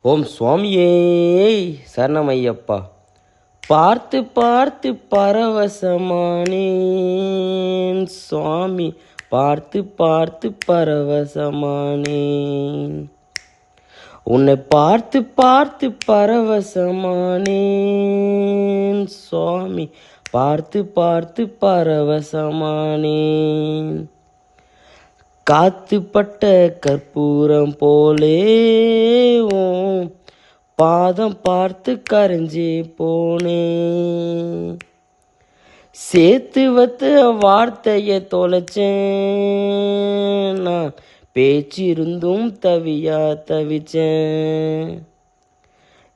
ஓம் சுவாமியே சரணமையப்பா. பார்த்து பார்த்து பரவசமானேன் சுவாமி, பார்த்து பார்த்து பரவசமானேன். உன்னை பார்த்து பார்த்து பரவசமானேன் சுவாமி, பார்த்து பார்த்து பரவசமானேன். காத்துப்பட்ட கற்பூரம் போலே பாதம் பார்த்து கரைஞ்சி போனேன். சேர்த்து வைத்த வார்த்தையை தொலைச்சேன், நான் பேச்சிருந்தும் தவியா தவிச்சேன்.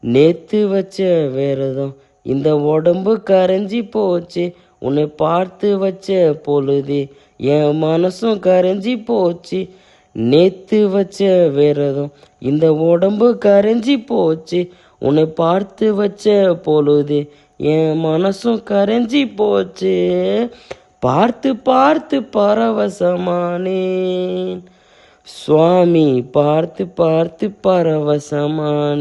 நேத்து வச்ச விரதம் இந்த உடம்பு கரைஞ்சி போச்சு, உன்னை பார்த்து வச்ச பொழுது என் மனசும் கரைஞ்சி போச்சு. நேத்து வச்ச விரதம் இந்த உடம்பு கரைஞ்சி போச்சு, உன்னை பார்த்து வச்ச பொழுது என் மனசும் கரைஞ்சி போச்சு. பார்த்து பார்த்து பரவசமானேன் சுவாமி, பார்த்து பார்த்து பரவசமானேன்.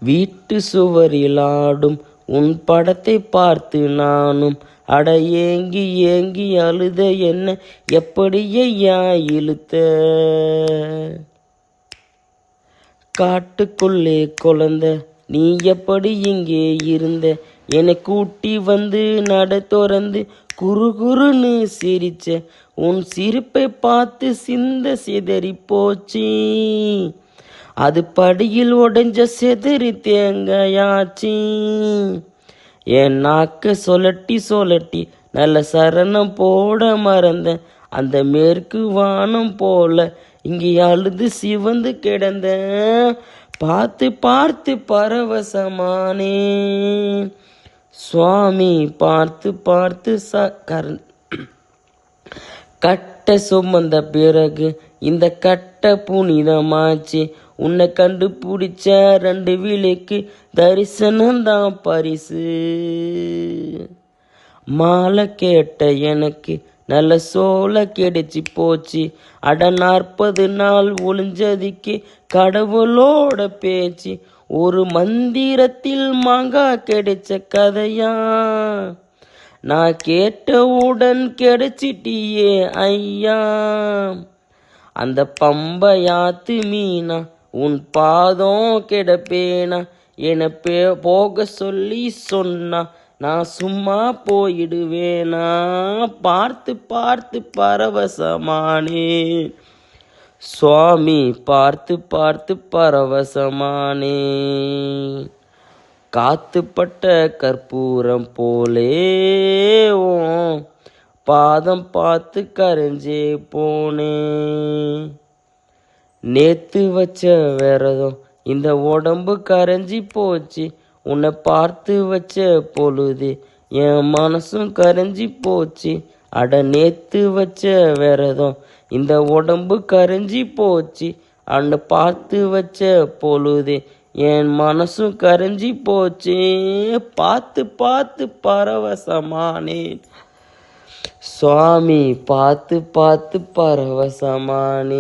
வீட்டு சுவரில் ஆடும் உன் படத்தை பார்த்து நானும் அட ஏங்கி ஏங்கி அழுத என்ன எப்படியே இழுத்த. காட்டுக்குள்ளே குழந்த நீ எப்படி இங்கே இருந்த, என்னை கூட்டி வந்து நட திறந்து குறுகுறுன்னு சிரிச்ச. உன் சிரிப்பை பார்த்து சிந்த சிதறி போச்சு, அது படியில் உடைஞ்ச செதறி தேங்காயாச்சு. என் நாக்க சொலட்டி சொலட்டி நல்ல சரணம் போட மறந்த, அந்த மேற்கு வானம் போல இங்கே அழுது சிவந்து கிடந்த. பார்த்து பார்த்து பரவசமானேன் சுவாமி, பார்த்து பார்த்து கட்ட சுமந்த பிறகு இந்த கட்ட புனிதமாச்சு. உன்னை கண்டுபிடிச்ச 2 விலைக்கு தரிசனம்தான் பரிசு. மாலை கேட்ட எனக்கு நல்ல சோலை கிடைச்சி போச்சு. அட 40 நாள் ஒளிஞ்சதுக்கு கடவுளோட பேச்சு. ஒரு மந்திரத்தில் மாங்காய் கிடைச்ச கதையா, நான் கேட்டவுடன் கிடைச்சிட்டியே ஐயா. அந்த பம்பையாத்து மீனா உன் பாதம் கிடப்பேனா, என்னை போக சொல்லி சொன்னா நான் சும்மா போயிடுவேனா. பார்த்து பார்த்து பரவசமானேன் சுவாமி, பார்த்து பார்த்து பரவசமானேன். காத்துப்பட்ட கற்பூரம் போலே பாதம் பார்த்து கரைஞ்சே போனேன். நேத்து வச்ச விரதம் இந்த உடம்பு கரைஞ்சி போச்சு, உன்னை பார்த்து வச்ச பொழுது என் மனசும் கரைஞ்சி போச்சு. அட நேத்து வச்ச விரதம் இந்த உடம்பு கரைஞ்சி போச்சு, அன்னை பார்த்து வச்ச பொழுது என் மனசும் கரைஞ்சி போச்சு. பார்த்து பார்த்து பரவசமானேன் சுவாமி, பார்த்து பார்த்து பரவசமானேன்.